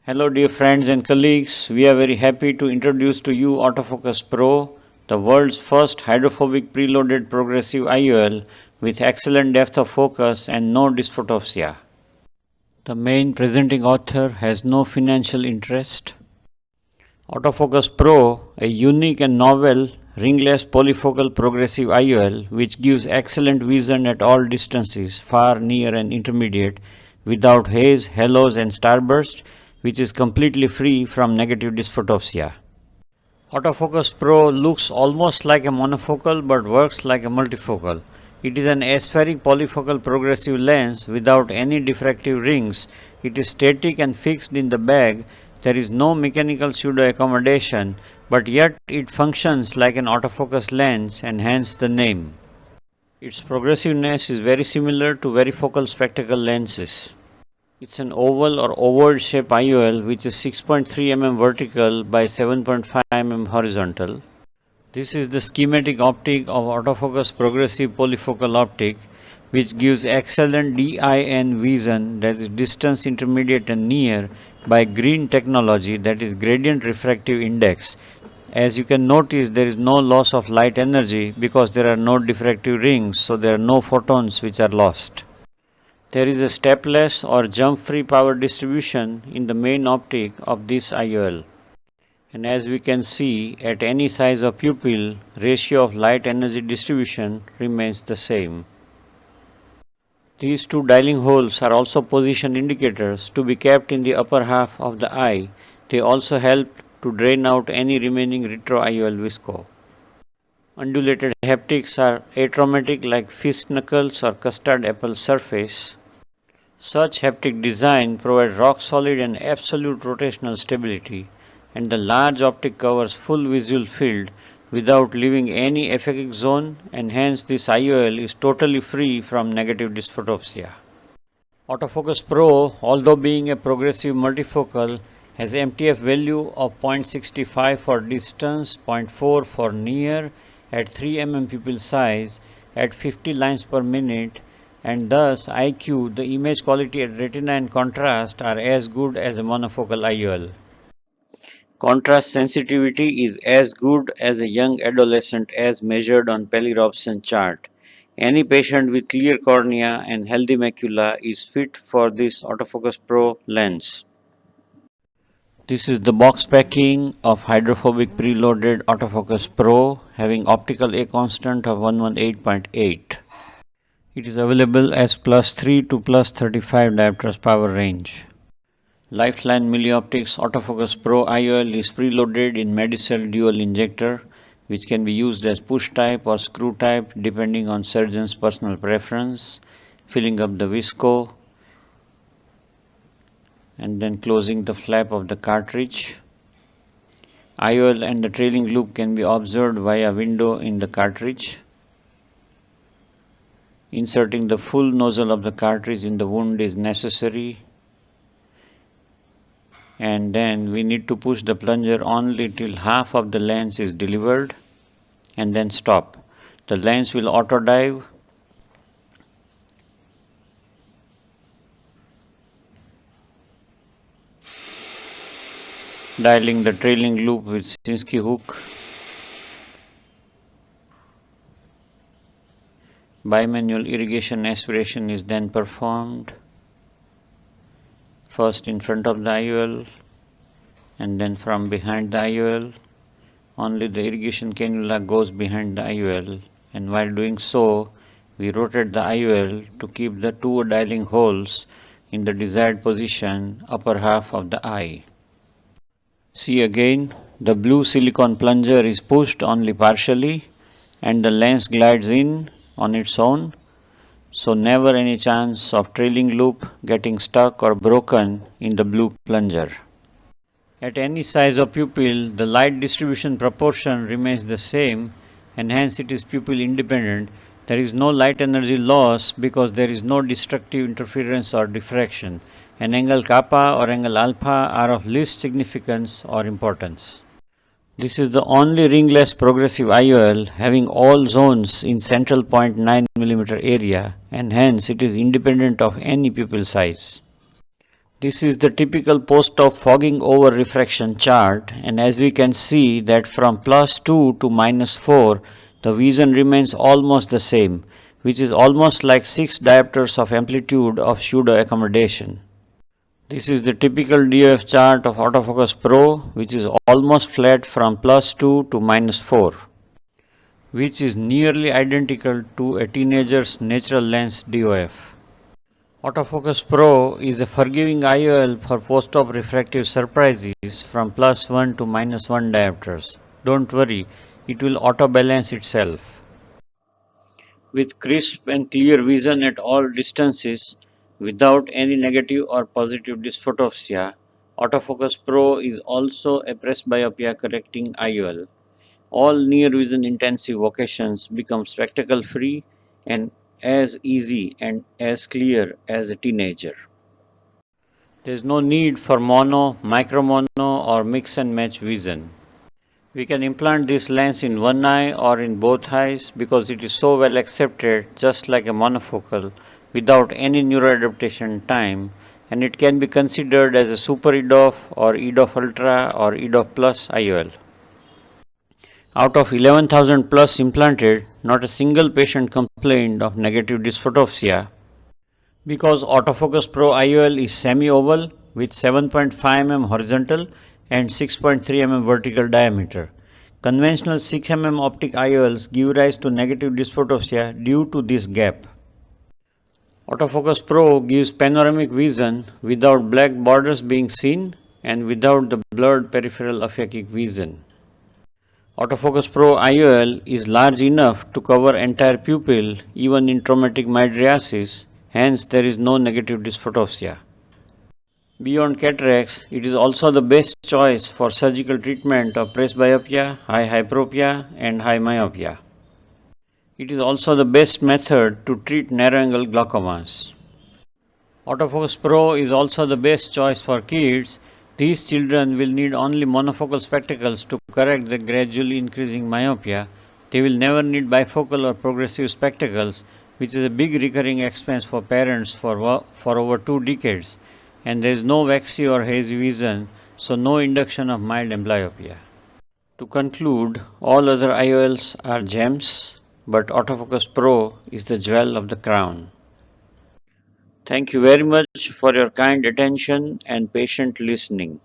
Hello dear friends and colleagues, we are very happy to introduce to you Autofocus Pro, the world's first hydrophobic preloaded progressive IOL with excellent depth of focus and no dysphotopsia. The main presenting author has no financial interest. Autofocus Pro, a unique and novel ringless polyfocal progressive IOL which gives excellent vision at all distances, far, near and intermediate, without haze, halos and starburst, which is completely free from negative dysphotopsia. Autofocus Pro looks almost like a monofocal but works like a multifocal. It is an aspheric polyfocal progressive lens without any diffractive rings. It is static and fixed in the bag. There is no mechanical pseudo accommodation, but yet it functions like an autofocus lens and hence the name. Its progressiveness is very similar to varifocal spectacle lenses. It's an oval or ovoid shape IOL which is 6.3 mm vertical by 7.5 mm horizontal. This is the schematic optic of autofocus progressive polyfocal optic which gives excellent DIN vision, that is distance intermediate and near, by green technology, that is gradient refractive index. As you can notice, there is no loss of light energy because there are no diffractive rings, so there are no photons which are lost. There is a stepless or jump-free power distribution in the main optic of this IOL. And as we can see, at any size of pupil, ratio of light energy distribution remains the same. These two dialing holes are also position indicators to be kept in the upper half of the eye. They also help to drain out any remaining retro IOL visco. Undulated haptics are atraumatic like fist knuckles or custard apple surface. Such haptic design provides rock solid and absolute rotational stability, and the large optic covers full visual field without leaving any aphakic zone, and hence this IOL is totally free from negative dysphotopsia. Autofocus Pro, although being a progressive multifocal, has MTF value of 0.65 for distance, 0.4 for near, at 3 mm pupil size, at 50 lines per minute, and thus IQ, the image quality at retina and contrast are as good as a monofocal IOL. Contrast sensitivity is as good as a young adolescent as measured on Pelly-Robson chart. Any patient with clear cornea and healthy macula is fit for this Autofocus Pro lens. This is the box packing of hydrophobic preloaded Autofocus Pro having optical A constant of 118.8. It is available as +3 to +35 diopters power range. Lifeline Millioptics Autofocus Pro IOL is preloaded in Medicel dual injector, which can be used as push type or screw type depending on surgeon's personal preference, filling up the visco and then closing the flap of the cartridge. IOL and the trailing loop can be observed via window in the cartridge. Inserting the full nozzle of the cartridge in the wound is necessary, and then we need to push the plunger only till half of the lens is delivered and then stop. The lens will auto dive dialing the trailing loop with Sinskey hook. Bimanual irrigation aspiration is then performed, first in front of the IOL and then from behind the IOL. Only the irrigation cannula goes behind the IOL, and while doing so, we rotate the IOL to keep the two dialing holes in the desired position upper half of the eye. See again, the blue silicone plunger is pushed only partially and the lens glides in on its own, so never any chance of trailing loop getting stuck or broken in the blue plunger. At any size of pupil, the light distribution proportion remains the same and hence it is pupil independent. There is no light energy loss because there is no destructive interference or diffraction, and angle kappa or angle alpha are of least significance or importance. This is the only ringless progressive IOL having all zones in central 0.9 mm area, and hence it is independent of any pupil size. This is the typical post-op fogging over refraction chart, and as we can see that from +2 to -4 the vision remains almost the same, which is almost like 6 diopters of amplitude of pseudo accommodation. This is the typical DOF chart of Autofocus Pro, which is almost flat from +2 to -4, which is nearly identical to a teenager's natural lens DOF. Autofocus Pro is a forgiving IOL for post-op refractive surprises from +1 to -1 diopters. Don't worry, it will auto-balance itself. With crisp and clear vision at all distances, without any negative or positive dysphotopsia, Autofocus Pro is also a presbyopia correcting IOL. All near vision intensive occasions become spectacle free and as easy and as clear as a teenager. There is no need for mono, micromono, or mix and match vision. We can implant this lens in one eye or in both eyes because it is so well accepted, just like a monofocal, without any neuroadaptation time, and it can be considered as a super EDOF or EDOF Ultra or EDOF Plus IOL. Out of 11,000 plus implanted, not a single patient complained of negative dysphotopsia because Autofocus Pro IOL is semi-oval with 7.5 mm horizontal and 6.3 mm vertical diameter. Conventional 6 mm optic IOLs give rise to negative dysphotopsia due to this gap. Autofocus Pro gives panoramic vision without black borders being seen and without the blurred peripheral aphakic vision. Autofocus Pro IOL is large enough to cover entire pupil even in traumatic mydriasis, hence there is no negative dysphotopsia. Beyond cataracts, it is also the best choice for surgical treatment of presbyopia, high hyperopia and high myopia. It is also the best method to treat narrow-angle glaucomas. Autofocus Pro is also the best choice for kids. These children will need only monofocal spectacles to correct the gradually increasing myopia. They will never need bifocal or progressive spectacles, which is a big recurring expense for parents for over 2 decades. And there is no waxy or hazy vision, so no induction of mild amblyopia. To conclude, all other IOLs are gems, but Autofocus Pro is the jewel of the crown. Thank you very much for your kind attention and patient listening.